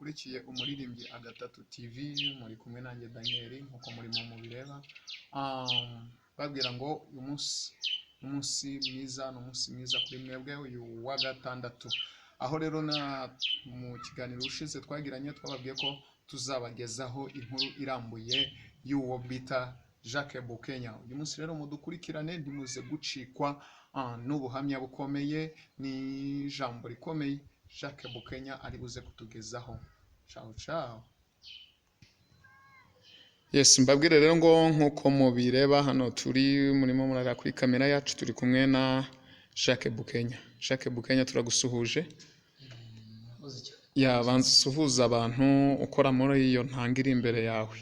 mukurikiye umuririmbyi agatatu TV muri kumwe nanjye Daniel nkuko murimo mubireba babwira ngo uyu umunsi mwiza kuri mwebwe uyu wa gatandatu aho rero na mu kiganiro ushize twagiranye twababwiye ko tuzabagezaho inkuru irambuye y'uwo bita Jacques Bukenya. Uyu munsi rero mudukurikirane ntimuze gucikwa n'ubuhamya bukomeye ni ijambo rikomeye Jacques Bukenya ari buze kutugezaho. Ciao. Yes, mbabwire rero ngo nkuko mubireba hano turi murimo murara kuri kamera yacu turi kumwe na Jacques Bukenya. Jacques Bukenya turagusuhuje. Banza usuhuza abantu ukora muri iyo ntanga iri imbere yawe.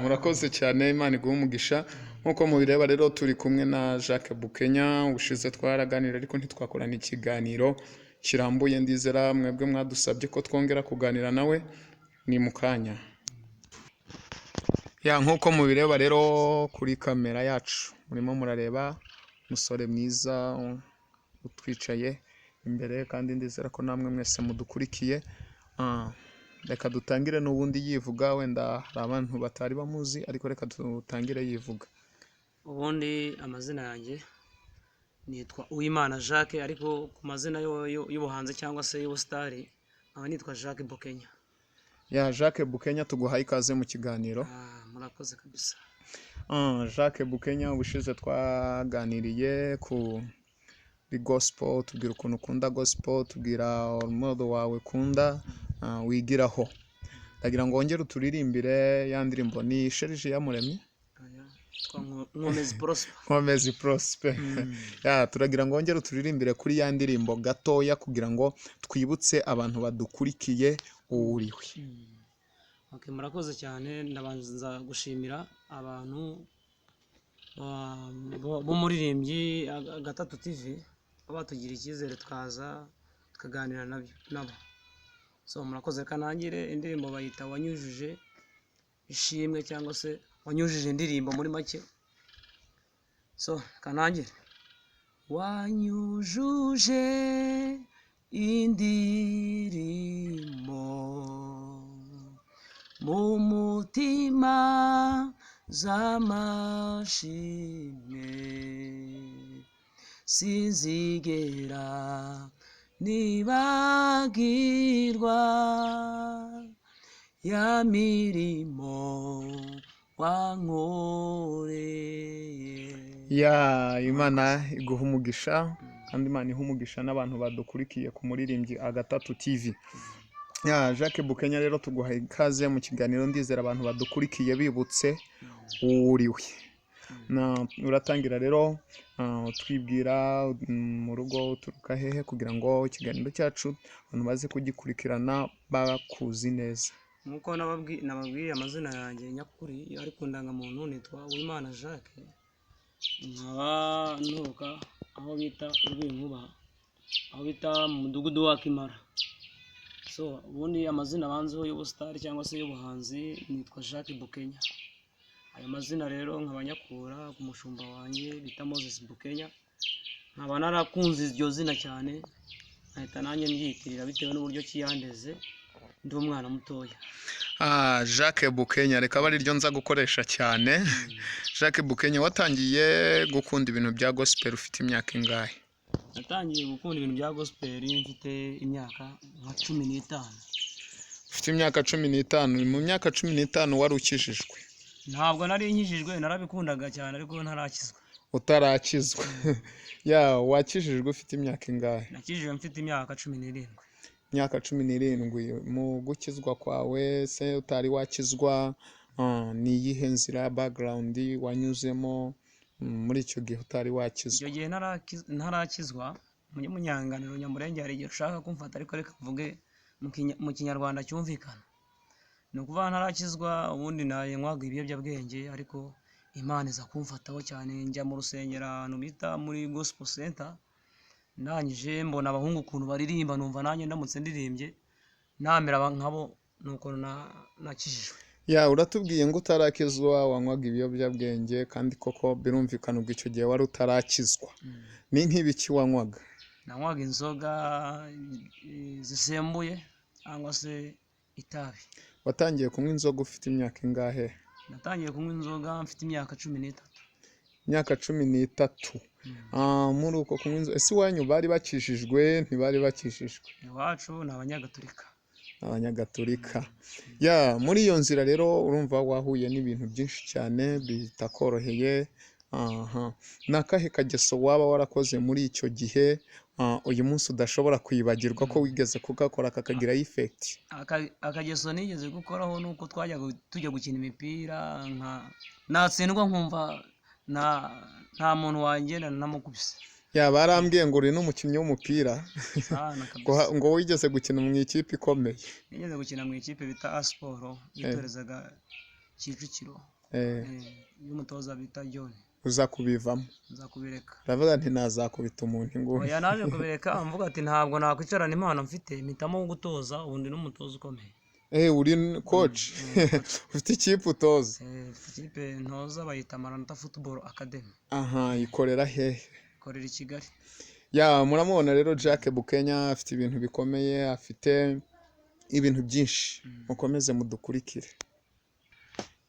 Murakoze cyane, Imana iguhe umugisha. Nkuko mubireba rero turi kumwe na Jacques Bukenya. Ushize twaraganira ariko ntitwakorana ikiganiro kirambuye, ndizera mwebwe mwadusabye ko twongera kuganira nawe ni mukanya. Nkuko mubireba rero kuri kamera yacu murimo murareba umusore mwiza utwicaye imbere kandi ndizera ko namwe mwese mudukurikiye. Reka dutangire n'ubundi yivuga, wenda hari abantu batari bamuzi ariko reka dutangire yivuga. Ubundi amazina yanjye nitwa Uwimana Jacques, ariko ku mazina y'ubuhanzi cyangwa se y'ubusitari aba nitwa Jacques Bukenya. Jacques Bukenya tuguhaye ikaze mu kiganiro. Murakoze kabisa. Jacques Bukenya ubushize twaganiriye ku gospel, tubwira ukuntu ukunda gospel, tubwira umudo wawe ukunda wigiraho. Ndagira ngo wongere uturirimbire ya ndirimbo ni Sherije Yamuremye Nkomezi Prosper. Turagira ngo wongere uturirimbire kuri ya ndirimbo gatoya kugira ngo twibutse abantu badukurikiye uriwe. Murakoze cyane. Ndabanza gushimira abantu b'umuririmbyi Gatatu TV batugira icyizere twaza tukaganira nabo. Murakoze. Kanangire indirimbo bayita wanyujuje ishimwe cyangwa se wanyujije indirimbo muri make. Kanangire. Wanyujuje indirimbo mu mutima z'amashimwe, sinzigera nibagirwa ya mirimo wankoreye. Imana iguha umugisha kandi Imana iha umugisha n'abantu badukurikiye ku muririmbyi Agatatu TV. Jacques Bukenya rero tuguhaye ikaze mu kiganiro, ndizera abantu badukurikiye bibutse uriwe. Uratangira rero twibwira mu rugo uturuka hehe kugira ngo ikiganiro cyacu abantu baze kugikurikirana bakuzi neza. Nkuko nababwiye amazina yanjye nyakuri ariko ndangamuntu nitwa Uwimana Jacques, nkaba nturuka aho bita Urwinkuba, aho bita mu mudugudu wa Kimara. Ubundi amazina abanzeho y'ubusitari cyangwa se y'ubuhanzi nitwa Jacques Bukenya. Aya mazina rero nkaba nyakura ku mushumba wanjye bita Moses Bukenya, nkaba narakunze iryo zina cyane nkahita nanjye mbyitirira bitewe n'uburyo kiyandeze ndi umwana mutoya. Jacques Bukenya reka aba ariryo nza gukoresha cyane. Jacques Bukenya watangiye gukunda ibintu bya gospel ufite imyaka ingahe? Natangiye gukunda ibintu bya gospel mfite imyaka nka 15. Ufite imyaka 15. Mu myaka 15 wari ukijijwe? Ntabwo nari nkijijwe, narabikundaga cyane ariko ntarakizwa. Utarakizwa. Wakijijwe ufite imyaka ingahe? Nakijijwe mfite imyaka 17. Imyaka 17. Mu gukizwa kwawe se utari wakizwa ni iyihe nzira background wanyuzemo muri icyo gihe utari wakizwa? Icyo gihe ntarakizwa munyanganiro Nyamurenge hari igihe ushaka kumfata ariko reka mvuge mu kinyarwanda cyumvikana. Ni ukuvuga ntarakizwa, ubundi nywaga ibiyobyabwenge ariko Imana iza kumfataho cyane, njya mu rusengero ahantu bita muri gospel center. Ndangije mbona abahungu ukuntu baririmba, numva nanjye ndamutse ndirimbye namera nkabo nuko nakijijwe. Ya uratubwiye ngo utarakizwa wanywaga ibiyobyabwenge kandi koko birumvikana ubwo icyo gihe wari utarakizwa. Ni nk'ibiki wanywaga? Nanywaga inzoga zisembuye cyangwa se itabi. Watangiye kunywa inzoga ufite imyaka ingahe? Natangiye kunywa inzoga mfite imyaka 13. Imyaka 13. Muri uko kunywa inzoga, ese iwanyu bari bakijijwe ntibari bakijijwe? Iwacu ni abanyagatolika. Abanyagatolika. Ya muri iyo nzira rero urumva wahuye n'ibintu byinshi cyane bitakoroheye. Ni akahe kageso waba warakoze muri icyo gihe uyu munsi udashobora kwibagirwa ko wigeze kugakora kakagira effect? Akageso nigeze gukoraho nuko tujya gukina imipira natsindwa nkumva nta muntu wangendana namukubise. Ya barambwiye ngo uri n'umukinnyi w'umupira ngo wigeze gukina mu ikipe ikomeye. Nigeze gukina mu ikipe bita Sport yitorezaga Kicukiro y'umutoza bita John. Uza kubivamo? Nza kubireka. Ndavuga nti nazakubita umuntu inguni. Oya naje kubireka mvuga ati ntabwo nakwicarana impano mfite mpitamo gutoza ubundi n'umutoza ukomeye. Uri coach ufite ikipe utoza? Ikipe ntoza bayita Maranatha Football Academy. Ikorera hehe? Ikorera i Kigali. Ya muramubona rero Jack Bukenya afite ibintu bikomeye, afite ibintu byinshi. Mukomeze mudukurikire.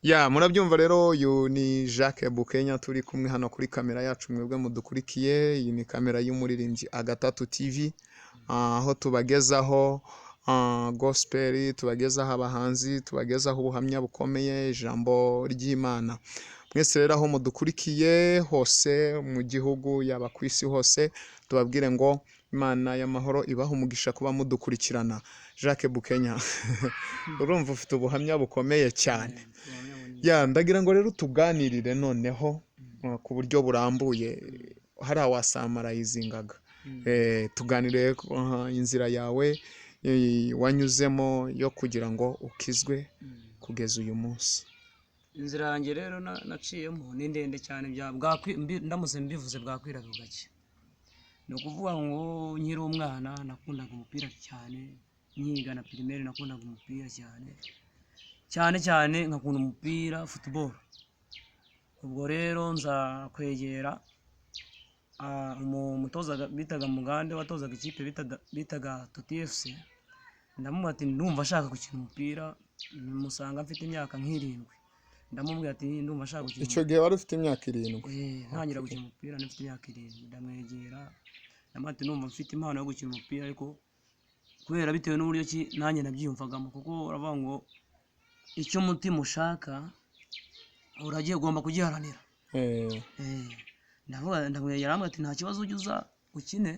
Ya murabyumva rero uyu ni Jack Bukenya turi kumwe hano kuri kamera yacu mwebwe mudukurikiye. Iyi ni kamera y'umuririmbyi Agatatu TV, aho tubagezaho gospel, tubagezaho abahanzi, tubagezaho ubuhamya bukomeye, ijambo ry'Imana. Mwese rero aho mudukurikiye hose mu gihugu yaba ku isi hose, tubabwire ngo Imana y'amahoro ibaha umugisha kuba mudukurikirana. Jack Bukenya urumva ufite ubuhamya bukomeye cyane. Ya ndagira ngo rero tuganirire noneho ku buryo burambuye hari awasamarayizingaga. Tuganire inzira yawe wanyuzemo yo kugira ngo ukizwe kugeza uyu munsi. Inzira yanjye rero naciyemo ni ndende cyane, ndamutse mbivuze bwakwira gake. Ni ukuvuga ngo nkiri umwana nakundaga umupira cyane, nyiga na primaire nakundaga umupira cyane nkakunda umupira football. Ubwo rero nza kwegera umutoza bitaga Mugande watozaga ikipe bitaga Toti FC. Ndamubwira ati ndumva ashaka gukina umupira, musanga mfite imyaka nk'irindwi. Ndamubwira ati ndumva ashaka gukina. Icyo gihe wari ufite imyaka 7? Ntangira gukina umupira nifite imyaka 7. Ndamwegera ndamubwira ati ndumva mfite impano yo gukina umupira, ariko kubera bitewe n'uburyo ki nanjye nabyiyumvagamo, kuko uravuga ngo icyo umutima ushaka uragiye ugomba kugiharanira. Ndamwegera arambwira ati nta kibazo ujya uza ukine.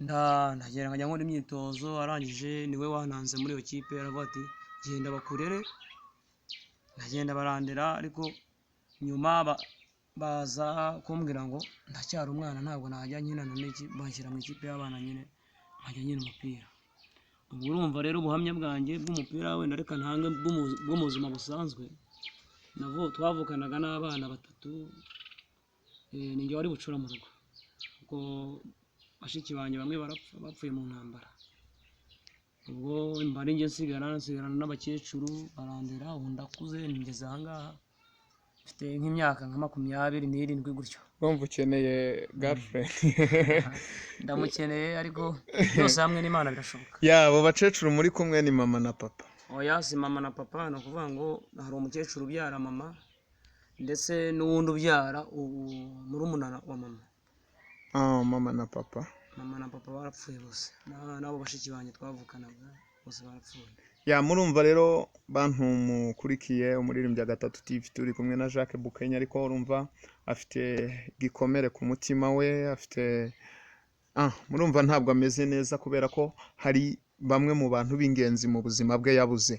Ndagera nkajya nkora imyitozo, arangije niwe wananze muri iyo kipe. Aravuga ati genda bakurere. Ndagenda barandera, ariko nyuma baza kumbwira ngo ndacyari umwana ntabwo najya nkinana banshyira mu ikipe y'abana nyine nkajya nyina umupira. Ubwo urumva rero ubuhamya bwanjye bw'umupira wenda reka ntange bwo mu buzima busanzwe. Twavukanaga n'abana 3, ninjye wari bucura mu rugo kuko bashiki banjye bamwe bapfuye mu ntambara. Ubwo mbari njye nsigarana n'abakecuru barandera. Ubu ndakuze ngeze aha ngaha mfite nk'imyaka nka 27 gutyo. Urumva ukeneye girlfriend? Ndamukeneye, ariko byose hamwe n'Imana birashoboka. Ya abo bakecuru muri kumwe ni mama na papa? Oya si mama na papa, ni ukuvuga ngo hari umukecuru ubyara mama ndetse n'uwundi ubyara murumuna wa mama. Mama na papa? Mama na papa barapfuye bose, nabo bashiki banjye twavukanaga bose barapfuye. Ya murumva rero bantu mukurikiye umuririmbyi Agatatu TV turi kumwe na Jack Bukenya, ariko urumva afite gikomere ku mutima we, afite murumva ntabwo ameze neza kubera ko hari bamwe mu bantu b'ingenzi mu buzima bwe yabuze.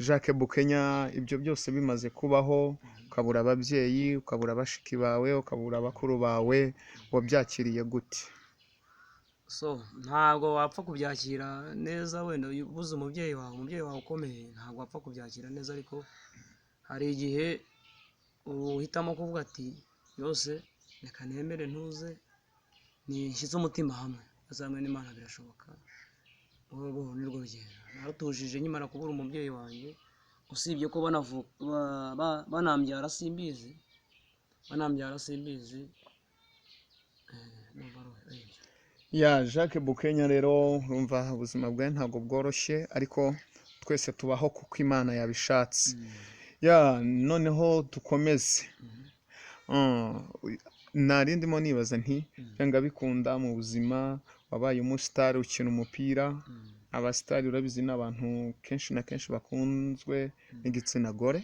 Jack Bukenya ibyo byose bimaze kubaho, ukabura ababyeyi, ukabura bashiki bawe, ukabura bakuru bawe, wabyakiriye gute? Ntabwo wapfa kubyakira neza, wenda ubuze umubyeyi wawe ukomeye ntabwo wapfa kubyakira neza, ariko hari igihe uhitamo kuvuga ati yose reka nemere ntuze nishyize umutima hamwe, azamwe n'Imana birashoboka. Ubu nirwo rugendo. narutujije nkimara kubura umubyeyi wanjye, usibye ko banambyara simbizi. Ya Jacques Bukenya rero urumva ubuzima bwawe ntabwo bworoshye, ariko twese tubaho kuko Imana yabishatse. Ya noneho dukomeze. Nari ndimo nibaza nti byanga bikunda mu buzima wabaye umusitari ukina umupira. Abasitari urabizi ni abantu kenshi na kenshi bakunzwe n'igitsina gore.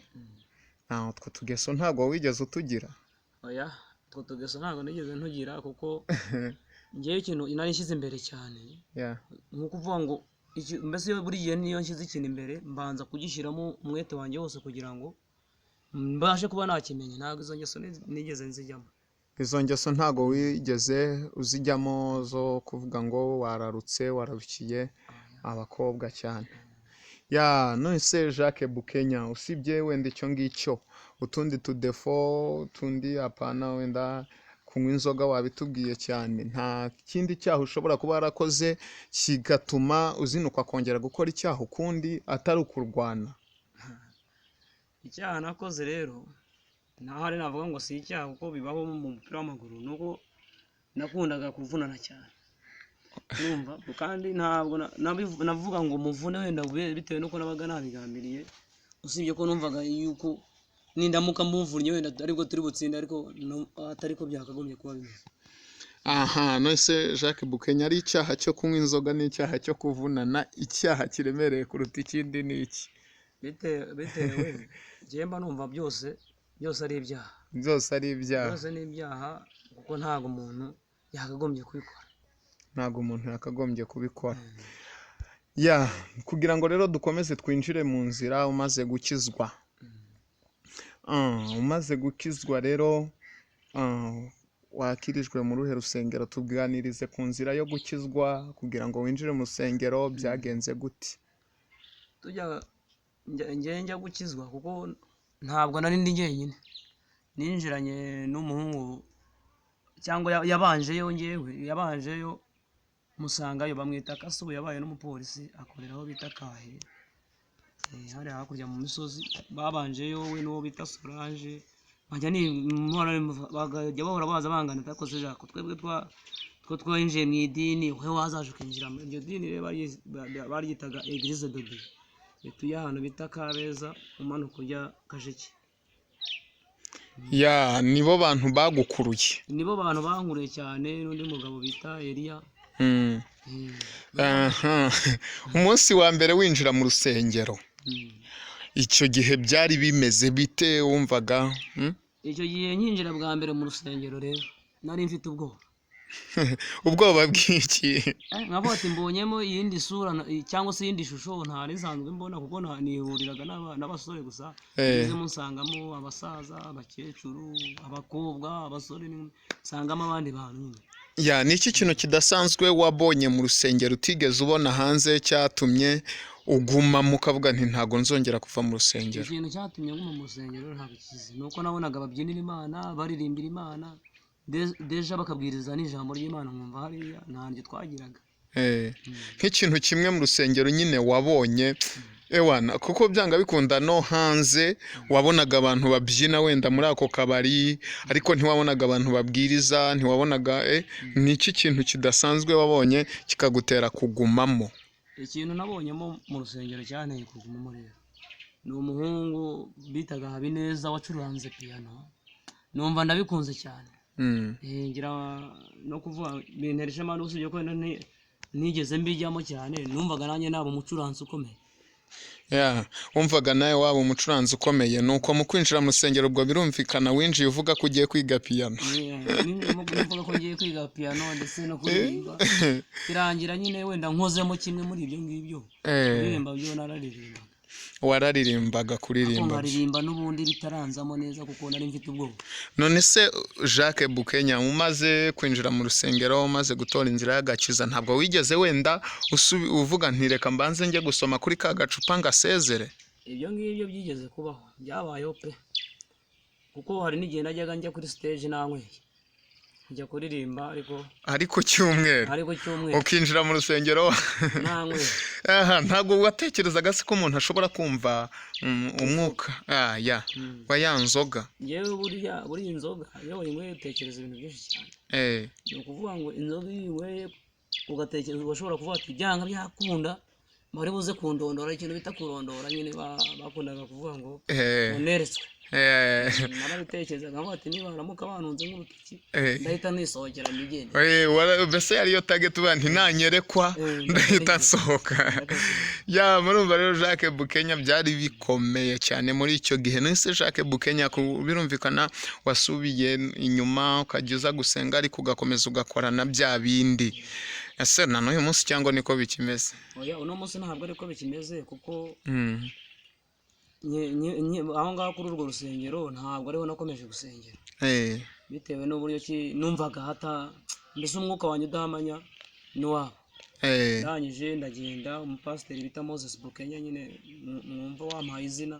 Utwo tugeso ntabwo wigeze utugira? Oya, utwo tugeso ntabwo nigeze ntugira, kuko ngewe ikintu nari nshyize imbere cyane, ni ukuvuga ngo mbese buri gihe niyo nshyize ikintu imbere mbanza kugishyiramo umwete wanjye wose kugira ngo mbashe kuba nakimenya. Ntabwo izo ngeso nigeze nzijyamo. Izo ngeso ntabwo wigeze uzijyamo zo kuvuga ngo wararutse wararukiye abakobwa cyane. Ya none se Jacques Bukenya, usibye wenda icyo ngicyo, utundi tudefo tundi apana wenda kunywa inzoga wabitubwiye cyane, nta kindi cyaha ushobora kuba warakoze kigatuma uzinukwa kongera gukora icyaha ukundi atari ukurwana? Icyaha nakoze rero ntahari navuga ngo si icyaha, kuko bibaho mu mupira w'amaguru, nuko nakundaga kuvunana cyane. Urumva, kandi ntabwo navuga ngo muvune wenda bitewe nuko nabaga nabigambiriye, usibye ko numvaga yuko nindamuka muvunye wenda aribwo turi butsinde, ariko atari ko byakagombye kuba bimeze. None se Jacques Bukenya, ari icyaha cyo kunywa inzoga n'icyaha cyo kuvunana, icyaha kiremereye kuruta ikindi ni iki? Bitewe njyewe mba numva byose ari ibyaha. Byose ari ibyaha? Byose ni ibyaha, kuko ntabwo umuntu yakagombye kubikora. Ntabwo umuntu yakagombye kubikora. Ya kugira ngo rero dukomeze twinjire mu nzira, umaze gukizwa. Umaze gukizwa rero wakirijwe mu ruhe rusengero? Tuganirize ku nzira yo gukizwa kugira ngo winjire mu rusengero, byagenze gute? Njya gukizwa kuko ntabwo nari ndi jyenyine, ninjiranye n'umuhungu cyangwa yabanjeyo musangayo, bamwita Kasubu, yabaye n'umupolisi akorera aho bita Kahe, hari hakurya mu misozi. Babanjeyo we n'uwo bita Solange, bakajya bahora baza bangana, atakoze jako twebwe two twinjiye mu idini, we wazaje ukinjira mu iryo dini rero baryitaga Eglise de Dieu, tuye ahantu bita Kabeza umanuka ujya Kajiki. Ya nibo bantu bagukuruye? Nibo bantu bankuruye cyane, n'undi mugabo bita Eliya. Umunsi wa mbere winjira mu rusengero, icyo gihe byari bimeze bite? Wumvaga icyo gihe nkinjira bwa mbere mu rusengero rero nari mfite ubwoba. Ubwoba bw'iki? nkavuga ati mbonyemo iyindi sura cyangwa se iyindi shusho ntari nsanzwe mbona, kuko nihuriraga n'abasore gusa, ngezemo nsangamo abasaza, abakecuru, abakobwa, abasore, nsangamo abandi bantu nyine. Ya ni iki kintu kidasanzwe wabonye mu rusengero utigeze ubona hanze cyatumye ugumamo ukavuga nti ntabwo nzongera kuva mu rusengero? Ikintu cyatumye nguma mu rusengero ntabwo kizi, nuko nabonaga babyinira Imana, baririmbira Imana, deja bakabwiriza n'ijambo ry'Imana, nkumva hariya ntabyo twagiraga. Nk'ikintu kimwe mu rusengero nyine wabonye ewana, kuko byanga bikunda no hanze wabonaga abantu babyina wenda muri ako kabari, ariko ntiwabonaga abantu babwiriza, ntiwabonaga ni iki kintu kidasanzwe wabonye kikagutera kugumamo? Ikintu nabonyemo mu rusengero cyane kugumamo rero ni umuhungu bitaga Habineza wacuranze piano, numva ndabikunze cyane. Ngira no kuvuga binteresha amano, usibye ko nigeze mbijyamo cyane, numvaga nanjye naba umucuranzi ukomeye. Wumvaga nawe waba umucuranzi ukomeye, nuko mu kwinjira mu rusengero ubwo birumvikana winjiye uvuga ko ugiye kwiga piano? Numvaga ko ngiye kwiga piano ndetse no kuririmba, birangira nyine wenda nkozemo kimwe muri ibyo ngibyo. Kuririmba byo nararirimba. Wararirimbaga? kuririmba nkaririmba n'ubundi bitaranzamo neza kuko nari mfite ubwoba. None se Jacques Bukenya, umaze kwinjira mu rusengero, umaze gutora inzira y'agakiza, ntabwo wigeze wenda uvuga nti reka mbanze njye gusoma kuri ka gacupa ngasezere? Ibyo ngibyo byigeze kubaho, byabayeho pe, kuko hari n'igihe najyaga njya kuri stage nanyweye, njya kuririmba ariko cyumweru cyumweru ukinjira mu rusengero nanywe ntabwo watekerezaga se ko umuntu ashobora kumva umwuka wa ya nzoga? yewe buriya inzoga iyo wayinyweye utekereza ibintu byinshi cyane. Ni ukuvuga ngo inzoga iyo uyinyweye ugatekereza, ugashobora kuvuga ati byanga byakunda bari buze kundondora, ikintu bita kurondora nyine bakundaga kuvuga ngo uneretswe. Narabitekerezaga ngo ati niba baramuka banunze nk'urutoki ndahita nisohokera nigende. Mbese ariyo target uba ntinanyerekwa ndahita nsohoka. Murumva rero Jacques Bukenya byari bikomeye cyane muri icyo gihe. Nese Jacques Bukenya birumvikana wasubiye inyuma ukageza gusenga ariko ugakomeza ugakorana bya bindi. Ese na n'uyu munsi cyangwa niko bikimeze? Uno munsi ntabwo ariko bikimeze kuko aho ngaho kuri urwo rusengero ntabwo ariho nakomeje gusengera, bitewe n'uburyo numvaga mbese umwuka wanjye udahamanya n'iwabo. Ndangije ndagenda umupasiteri bita Moses Bukenya, nyine mwumva wampaye izina,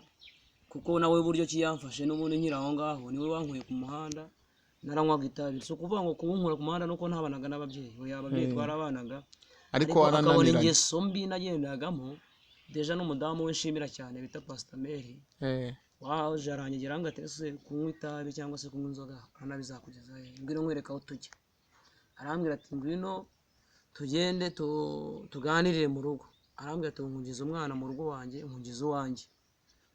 kuko nawe buryo yamfashe n'ubundi nkiri aho ngaho niwe wankuye ku muhanda. Naranywaga itabi, so kuvuga ngo kunkura ku muhanda nuko ntabanaga n'ababyeyi, ababyeyi twarabanaga ariko akabona ingeso mbi nagendagamo. Deja n'umudamu we nshimira cyane bita Pastor Mary waje arangegera ngo atese kunywa itabi cyangwa se kunywa inzoga bizakugeza he, ngwino nkwereka aho tujya. Arambwira ati ngwino tugende tuganirire mu rugo. Arambwira ati nkungiza umwana mu rugo wanjye, nkungiza uwanjye.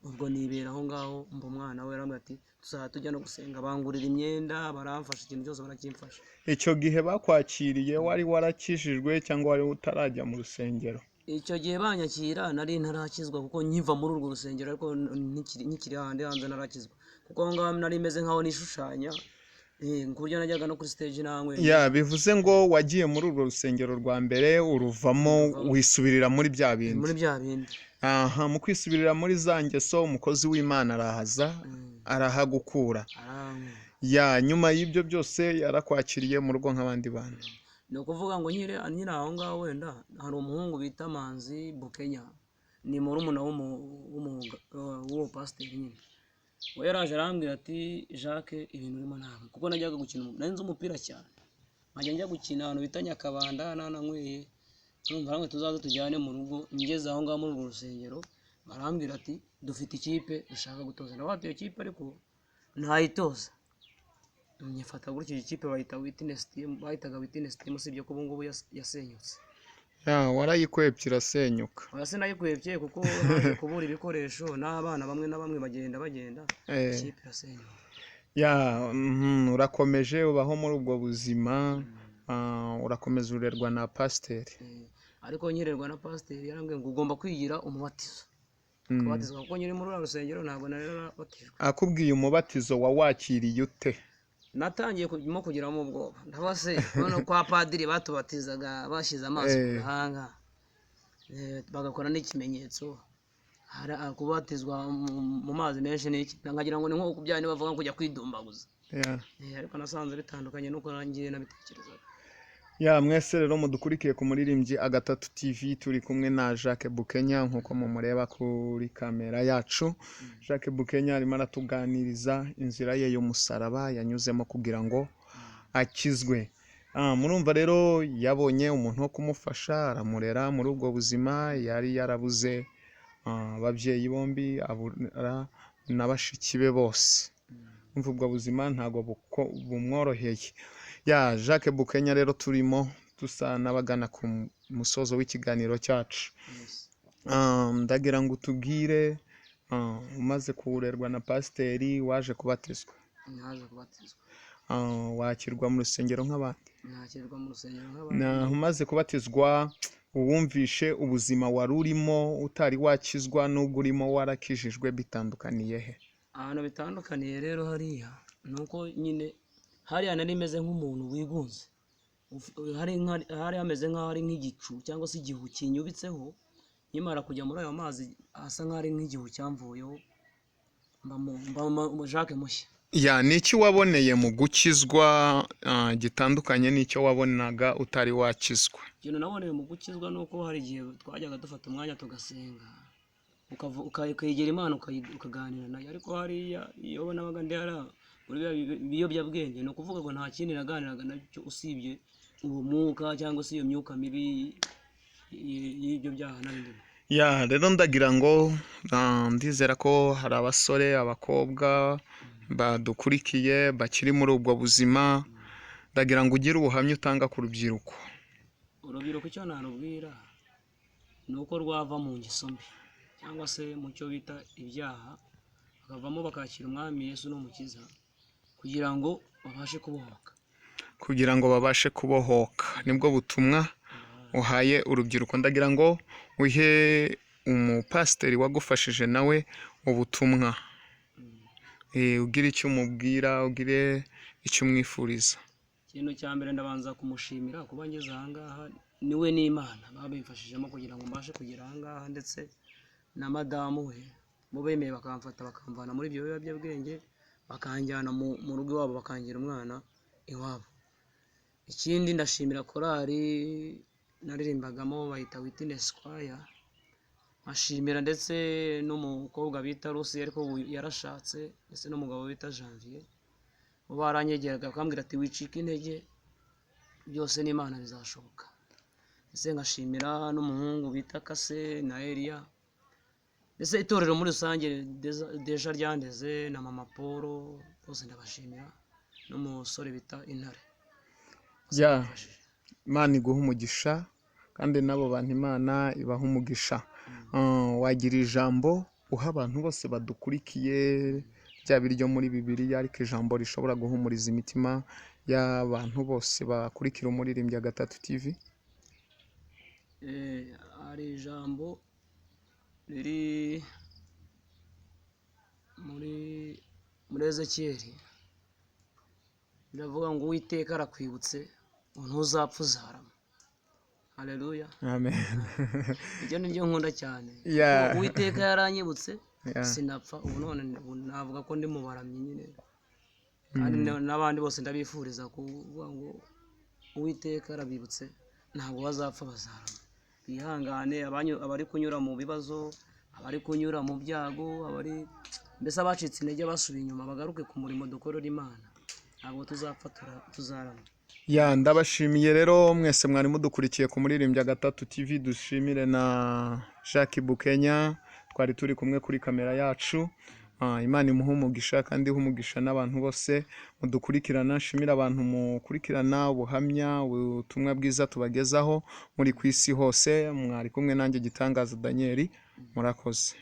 Ubwo nibera aho ngaho mba umwana we. Arambwira ati tuzajya tujya no gusenga, bangurira imyenda, baramfasha, ikintu cyose barakimfasha. Icyo gihe bakwakiriye wari warakijijwe cyangwa wari utarajya mu rusengero? Icyo gihe banyakira nari ntarakizwa, kuko nkiva muri urwo rusengero, ariko nkikiri hanze narakizwa, kuko aho ngaho nari meze nkaho nishushanya, ku buryo najyaga no kuri stage nanywe. Bivuze ngo wagiye muri urwo rusengero rwa mbere uruvamo wisubirira muri bya bindi. Mu kwisubirira muri za ngeso umukozi w'Imana arahaza arahagukura. Nyuma y'ibyo byose yarakwakiriye mu rugo nk'abandi bantu. Ni ukuvuga ngo nyine aho ngaho wenda hari umuhungu bita Manzi Bukenya, ni murumuna w'uwo pasiteri nyine. We yaraje arambwira ati Jacques ibintu urimo ntabwo, kuko najyaga gukina, nari nzi umupira cyane, nkajya njya gukina ahantu bita Nyakabanda nananyweye. Urumva hamwe tuzaze tujyane mu rugo. Ngeze aho ngaho muri urwo rusengero barambwira ati dufite ikipe dushaka gutoza. Nawe iyo kipe ariko ntayitoza, nyifata gutyo. Ikipe bahitaga Witness Team, usibye ko ubu ngubu yasenyutse. Warayikwebye irasenyuka? Sinayikwebye kuko haje kubura ibikoresho n'abana bamwe na bamwe bagenda ikipe irasenyuka. Urakomeje ubaho muri ubwo buzima, urakomeza urerwa na pasiteri. Ariko nyirerwa na pasiteri yarambwiye ngo ugomba kwigira umubatizo, kubatizwa, kuko nyiri muri rusengero ntabwo nari narabatijwe. Akubwiye umubatizo wawakiriye ute? Natangiye kugiramo ubwoba, ndabase none kwa padiri batubatizaga bashyize amaso ku gahanga, bagakora n'ikimenyetso, kubatizwa mu mazi menshi n'iki, nkagira ngo ni nko kubyana bavuga ngo kujya kwidumbaguza. Ariko nasanze bitandukanye nuko nangiye nabitekerezaga. Mwese rero mudukurikiye ku Muririmbyi Agatatu TV, turi kumwe na Jacques Bukenya nk'uko mumureba kuri kamera yacu. Jacques Bukenya arimo aratuganiriza inzira ye y'umusaraba yanyuzemo kugira ngo akizwe. Murumva rero yabonye umuntu wo kumufasha aramurera muri ubwo buzima. Yari yarabuze ababyeyi bombi, abura na bashiki be bose. Umva ubwo buzima ntago bumworoheye. Jacques Bukenya rero turimo dusa n'abagana ku musozo w'ikiganiro cyacu. Ndagira ngo utubwire, umaze kurerwa na pasiteri waje kubatizwa? Naje kubatizwa. Wakirwa mu rusengero nk'abandi? Nakirwa mu rusengero nk'abandi. Umaze kubatizwa uwumvishe ubuzima wari urimo utari wakizwa n'ubwo urimo warakijijwe, bitandukaniye he? Ahantu bitandukaniye rero hariya nuko nyine hariya nari meze nk'umuntu wigunze, hari hameze nk'aho ari nk'igicu cyangwa se igihu kinyubitseho. Nkimara kujya muri ayo mazi asa nk'aho ari nk'igihu cyamvuyeho, mba Jacques mushya. Ni iki waboneye mu gukizwa gitandukanye n'icyo wabonaga utari wakizwa? Ikintu naboneye mu gukizwa ni uko hari igihe twajyaga dufata umwanya tugasenga, ukegera Imana ukaganira nayo, ariko hariya iyo nabaga ndi muri biyobyabwenge, ni ukuvuga ngo nta kindi naganiraga nacyo usibye uwo mwuka cyangwa se iyo myuka mibi y'ibyo byaha n'ibindi. Ya rero ndagira ngo ndizera ko hari abasore abakobwa badukurikiye bakiri muri ubwo buzima, ndagira ngo ugire ubuhamya utanga ku rubyiruko. Urubyiruko icyo narubwira ni uko rwava mu ngeso mbi cyangwa se mu cyo bita ibyaha, bakavamo bakakira umwami Yesu n'umukiza kugira ngo babashe kubohoka. Kugira ngo babashe kubohoka, nibwo butumwa uhaye urubyiruko. Ndagira ngo uhe umupasiteri wagufashije nawe ubutumwa, ugire icyo umubwira, ugire icyo umwifuriza. Ikintu cya mbere ndabanza kumushimira kuba ngeze aha ngaha, niwe n'Imana babimfashijemo kugira ngo mbashe kugera aha ngaha, ndetse na madamu we bo bemeye bakamfata bakamvana muri ibyo biyobyabwenge bakanjyana mu rugo iwabo bakangira umwana iwabo. Ikindi ndashimira korali naririmbagamo bayita Witness Choir, nkashimira ndetse n'umukobwa bita Rusi ariko yarashatse, ndetse n'umugabo bita Janvier, bo baranyegeraga bakambwira ati wicika intege, byose n'Imana bizashoboka. Ndetse nkashimira n'umuhungu bita Kase na Elia, ndetse itorero muri rusange deja ryandeze na mama Paul, bose ndabashimira, n'umusore bita Intare. Imana iguha umugisha kandi n'abo bantu Imana ibaha umugisha. Wagira ijambo uha abantu bose badukurikiye, ryaba iryo muri Bibiliya ariko ijambo rishobora guhumuriza imitima y'abantu bose bakurikira umuririmbyi Gatatu TV? Hari ijambo riri muri Ezekiyeli biravuga ngo Uwiteka arakwibutse ntuzapfa uzarama. Haleluya, amen. iryo ni ryo nkunda cyane. Uwiteka yaranyibutse sinapfa, ubu none navuga ko ndi mu baramyi nyine, kandi n'abandi bose ndabifuriza kuvuga ngo Uwiteka arabibutse ntabwo bazapfa bazarama. Bihangane abari kunyura mu bibazo, abari kunyura mu byago, mbese abacitse intege basubiye inyuma bagaruke ku murimo dukorera Imana, ntabwo tuzapfa tuzarama. Ndabashimiye rero mwese mwari mudukurikiye ku muririmbyi Gatatu TV. Dushimire na Jacques Bukenya twari turi kumwe kuri kamera yacu. Imana imuha umugisha kandi iha umugisha n'abantu bose mudukurikirana. Nshimira abantu mukurikirana ubuhamya, ubutumwa bwiza tubagezaho muri ku isi hose. Mwari kumwe nanjye Gitangaza Daniel, murakoze.